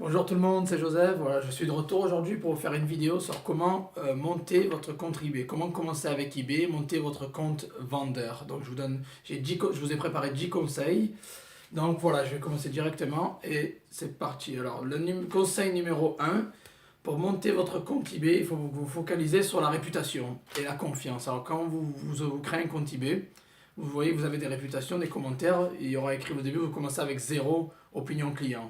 Bonjour tout le monde, c'est Joseph. Voilà, je suis de retour aujourd'hui pour vous faire une vidéo sur comment monter votre compte eBay. Comment commencer avec eBay, monter votre compte vendeur. Donc je vous ai préparé 10 conseils. Donc voilà, je vais commencer directement et c'est parti. Alors conseil numéro 1, pour monter votre compte eBay, il faut vous focaliser sur la réputation et la confiance. Alors quand vous créez un compte eBay, vous voyez que vous avez des réputations, des commentaires. Il y aura écrit au début, vous commencez avec zéro opinion client.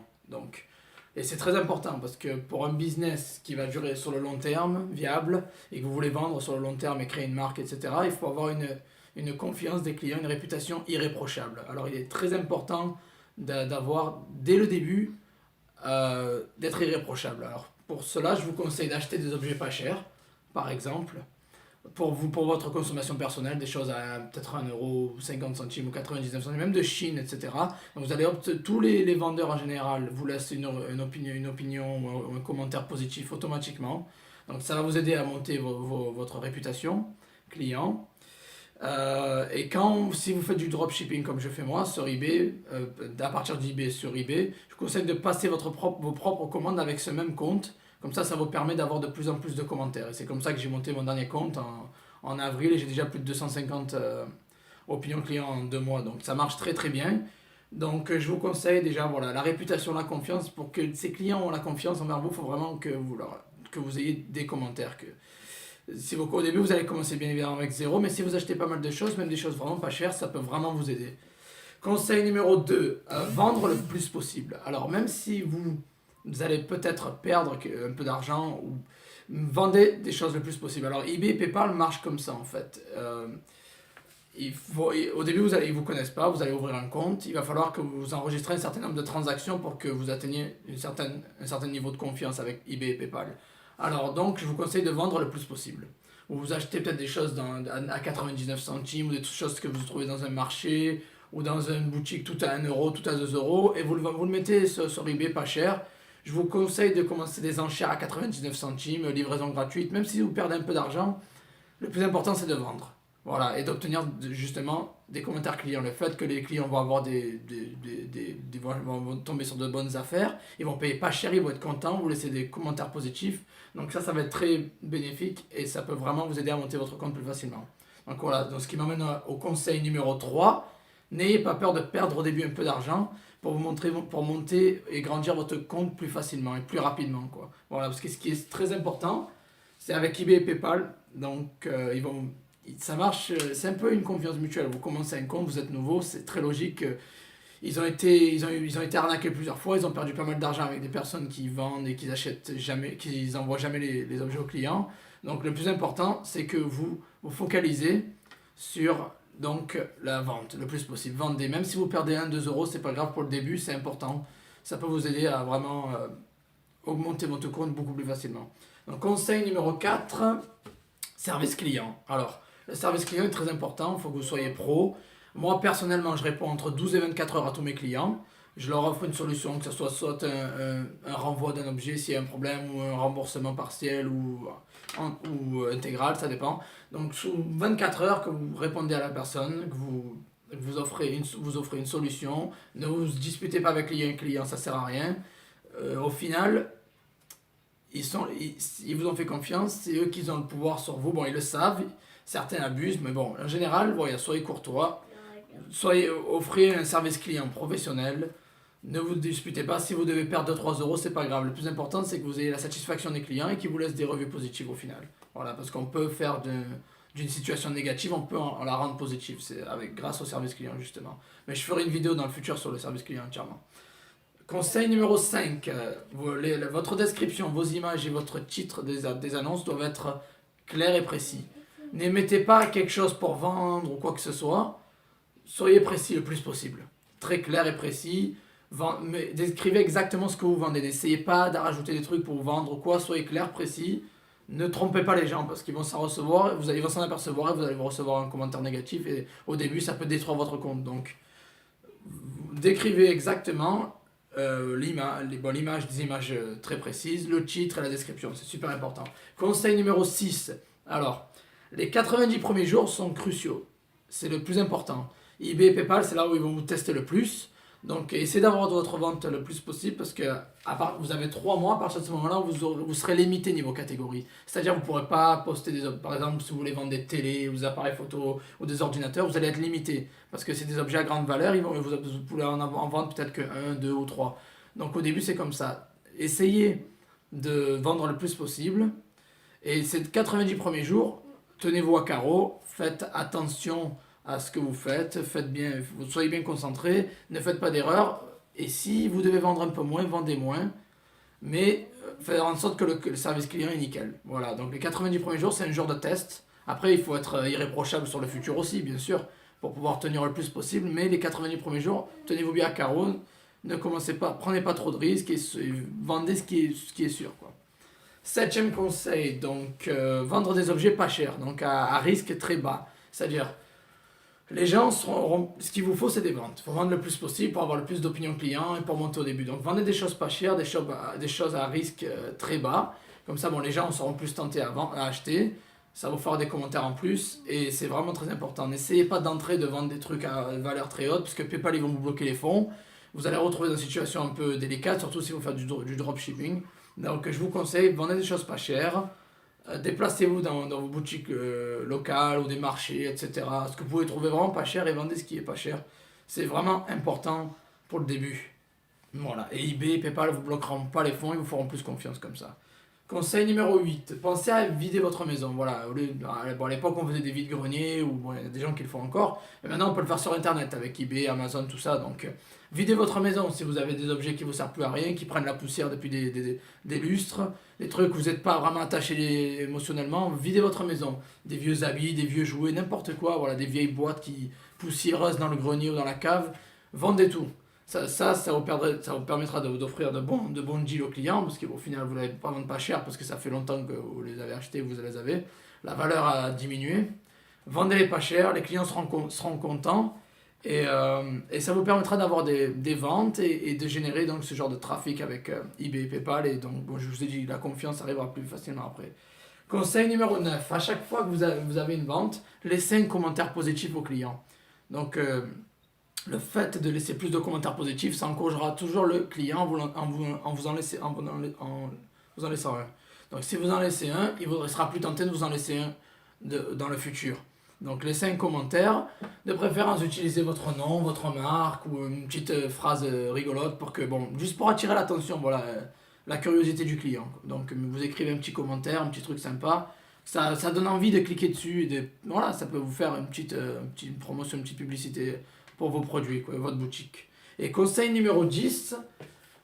Et c'est très important parce que pour un business qui va durer sur le long terme, viable, et que vous voulez vendre sur le long terme et créer une marque, etc., il faut avoir une confiance des clients, une réputation irréprochable. Alors il est très important d'avoir, dès le début, d'être irréprochable. Alors pour cela, je vous conseille d'acheter des objets pas chers, par exemple, pour votre consommation personnelle, des choses à peut-être 1 € 50 centimes ou 99 centimes, même de Chine, etc. Donc vous allez tous les vendeurs en général vous laissent une opinion ou un commentaire positif automatiquement. Donc ça va vous aider à monter votre réputation client. Et si vous faites du dropshipping comme je fais moi sur eBay, à partir d'eBay sur eBay, je vous conseille de passer vos propres commandes avec ce même compte. Comme ça vous permet d'avoir de plus en plus de commentaires. Et c'est comme ça que j'ai monté mon dernier compte en avril et j'ai déjà plus de 250 opinions clients en 2 mois. Donc ça marche très très bien. Donc je vous conseille déjà voilà, la réputation, la confiance. Pour que ces clients ont la confiance envers vous, il faut vraiment que vous ayez des commentaires. Au début, vous allez commencer bien évidemment avec zéro, mais si vous achetez pas mal de choses, même des choses vraiment pas chères, ça peut vraiment vous aider. Conseil numéro 2, vendre le plus possible. Alors même si vous allez peut-être perdre un peu d'argent, ou vendez des choses le plus possible. Alors eBay et PayPal marchent comme ça en fait. Au début, ils ne vous connaissent pas, vous allez ouvrir un compte, il va falloir que vous enregistrez un certain nombre de transactions pour que vous atteigniez un certain niveau de confiance avec eBay et PayPal. Alors donc, je vous conseille de vendre le plus possible. Vous achetez peut-être des choses à 99 centimes ou des choses que vous trouvez dans un marché ou dans une boutique tout à 1 euro, tout à 2 euros et vous le mettez sur eBay pas cher. Je vous conseille de commencer des enchères à 99 centimes, livraison gratuite, même si vous perdez un peu d'argent, le plus important c'est de vendre. Voilà, et d'obtenir justement des commentaires clients. Le fait que les clients vont avoir vont tomber sur de bonnes affaires, ils vont payer pas cher, ils vont être contents, vous laissez des commentaires positifs. Donc ça va être très bénéfique et ça peut vraiment vous aider à monter votre compte plus facilement. Donc voilà, donc ce qui m'amène au conseil numéro 3. N'ayez pas peur de perdre au début un peu d'argent pour monter et grandir votre compte plus facilement et plus rapidement, quoi. Voilà, parce que ce qui est très important, c'est avec eBay et PayPal. Donc ça marche, c'est un peu une confiance mutuelle. Vous commencez un compte, vous êtes nouveau, c'est très logique. Ils ont été arnaqués plusieurs fois, ils ont perdu pas mal d'argent avec des personnes qui vendent et qui achètent jamais, qui envoient jamais les objets aux clients. Donc le plus important, c'est que vous vous focalisez sur donc la vente le plus possible. Vendez, même si vous perdez 1 2 euros, c'est pas grave pour le début, c'est important. Ça peut vous aider à vraiment augmenter votre compte beaucoup plus facilement. Donc conseil numéro 4, service client. Alors, le service client est très important, il faut que vous soyez pro. Moi, personnellement, je réponds entre 12 et 24 heures à tous mes clients. Je leur offre une solution, que ce soit un renvoi d'un objet s'il y a un problème, ou un remboursement partiel ou intégral, ça dépend. Donc, sous 24 heures que vous répondez à la personne, que vous offrez une solution, ne vous disputez pas avec un client, ça sert à rien. Au final, ils vous ont fait confiance, c'est eux qui ont le pouvoir sur vous. Bon, ils le savent, certains abusent, mais bon, en général, voilà, soyez courtois, offrez un service client professionnel, ne vous disputez pas. Si vous devez perdre 2 3 euros, c'est pas grave. Le plus important, c'est que vous ayez la satisfaction des clients et qu'ils vous laissent des revues positives au final. Voilà, parce qu'on peut faire d'une situation négative, on peut en la rendre positive, grâce au service client justement. Mais je ferai une vidéo dans le futur sur le service client entièrement. Conseil numéro 5, votre description, vos images et votre titre des annonces doivent être clairs et précis. N'émettez pas quelque chose pour vendre ou quoi que ce soit. Soyez précis le plus possible. Très clair et précis. Mais décrivez exactement ce que vous vendez. N'essayez pas de rajouter des trucs pour vendre ou quoi. Soyez clair, précis. Ne trompez pas les gens parce qu'ils vont s'en recevoir, ils vont s'en apercevoir et vous allez recevoir un commentaire négatif et au début ça peut détruire votre compte. Donc décrivez exactement l'image, des images très précises, le titre et la description, c'est super important. Conseil numéro 6. Alors, les 90 premiers jours sont cruciaux. C'est le plus important. eBay et PayPal, c'est là où ils vont vous tester le plus. Donc essayez d'avoir votre vente le plus possible parce que vous avez 3 mois, à partir de ce moment-là, vous serez limité niveau catégorie. C'est-à-dire que vous ne pourrez pas poster par exemple, si vous voulez vendre des télés, ou des appareils photo ou des ordinateurs, vous allez être limité parce que c'est des objets à grande valeur, vous pouvez en vendre peut-être que un, 2 ou 3. Donc au début, c'est comme ça. Essayez de vendre le plus possible et ces 90 premiers jours, tenez-vous à carreau, faites attention à ce que vous faites bien, soyez bien concentré, ne faites pas d'erreurs. Et si vous devez vendre un peu moins, vendez moins, mais faire en sorte que le service client est nickel. Voilà, donc les 90 premiers jours, c'est un jour de test. Après, il faut être irréprochable sur le futur aussi, bien sûr, pour pouvoir tenir le plus possible. Mais les 90 premiers jours, tenez-vous bien à carreau, ne commencez pas, prenez pas trop de risques et vendez ce qui est sûr, quoi. Septième conseil, donc vendre des objets pas chers, donc à risque très bas. C'est-à-dire, les gens ce qu'il vous faut, c'est des ventes. Il faut vendre le plus possible pour avoir le plus d'opinion client et pour monter au début. Donc vendez des choses pas chères, des choses à risque très bas. Comme ça, bon, les gens seront plus tentés à acheter. Ça va vous faire des commentaires en plus et c'est vraiment très important. N'essayez pas d'entrer de vendre des trucs à valeur très haute parce que PayPal ils vont vous bloquer les fonds. Vous allez retrouver dans une situation un peu délicate, surtout si vous faites du dropshipping. Donc je vous conseille, vendez des choses pas chères. Déplacez-vous dans vos boutiques locales ou des marchés, etc. Ce que vous pouvez trouver vraiment pas cher et vendez ce qui est pas cher. C'est vraiment important pour le début. Voilà. Et eBay, PayPal vous bloqueront pas les fonds, ils vous feront plus confiance comme ça. Conseil numéro 8, pensez à vider votre maison. Voilà, à l'époque on faisait des vides-greniers, ou bon, il y a des gens qui le font encore, mais maintenant on peut le faire sur internet avec eBay, Amazon, tout ça. Donc videz votre maison si vous avez des objets qui ne vous servent plus à rien, qui prennent la poussière depuis des lustres, des trucs où vous n'êtes pas vraiment attaché émotionnellement. Videz votre maison. Des vieux habits, des vieux jouets, n'importe quoi, voilà, des vieilles boîtes poussiéreuses dans le grenier ou dans la cave. Vendez tout. Ça vous permettra d'offrir de bons deals aux clients, parce qu'au final, vous ne l'avez pas vendre pas cher, parce que ça fait longtemps que vous les avez achetés, vous les avez. La valeur a diminué. Vendez-les pas cher, les clients seront contents, et ça vous permettra d'avoir des ventes et de générer donc ce genre de trafic avec eBay, PayPal, et donc, bon, je vous ai dit, la confiance arrivera plus facilement après. Conseil numéro 9, à chaque fois que vous avez une vente, laissez un commentaire positif aux clients. Donc, le fait de laisser plus de commentaires positifs, ça encouragera toujours le client en vous en laissant un. Donc si vous en laissez un, il sera plus tenté de vous en laisser un dans le futur. Donc laissez un commentaire, de préférence utilisez votre nom, votre marque ou une petite phrase rigolote pour que, bon, juste pour attirer l'attention, voilà, la curiosité du client. Donc vous écrivez un petit commentaire, un petit truc sympa, ça donne envie de cliquer dessus et voilà, ça peut vous faire une petite promotion, une petite publicité pour vos produits, quoi, votre boutique. Et conseil numéro 10,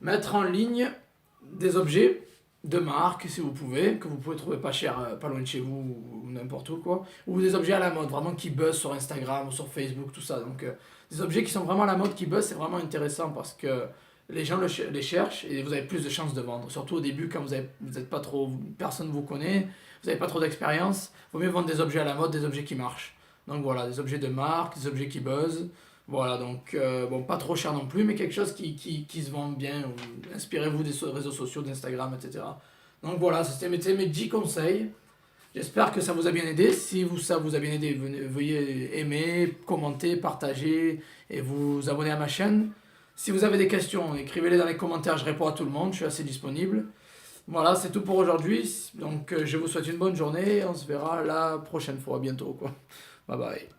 mettre en ligne des objets de marque, si vous pouvez, que vous pouvez trouver pas cher, pas loin de chez vous, ou n'importe où, quoi. Ou des objets à la mode, vraiment qui buzzent sur Instagram ou sur Facebook, tout ça. Donc, des objets qui sont vraiment à la mode, qui buzzent, c'est vraiment intéressant parce que les gens les cherchent et vous avez plus de chances de vendre. Surtout au début, quand vous êtes pas trop, personne ne vous connaît, vous n'avez pas trop d'expérience, il vaut mieux vendre des objets à la mode, des objets qui marchent. Donc voilà, des objets de marque, des objets qui buzzent. Voilà, donc bon, pas trop cher non plus, mais quelque chose qui se vend bien. Inspirez-vous des réseaux sociaux, d'Instagram, etc. Donc voilà, c'était mes 10 conseils. J'espère que ça vous a bien aidé. Si ça vous a bien aidé, veuillez aimer, commenter, partager et vous abonner à ma chaîne. Si vous avez des questions, écrivez-les dans les commentaires, je réponds à tout le monde, je suis assez disponible. Voilà, c'est tout pour aujourd'hui. Donc je vous souhaite une bonne journée. On se verra la prochaine fois, bientôt, quoi. Bye bye.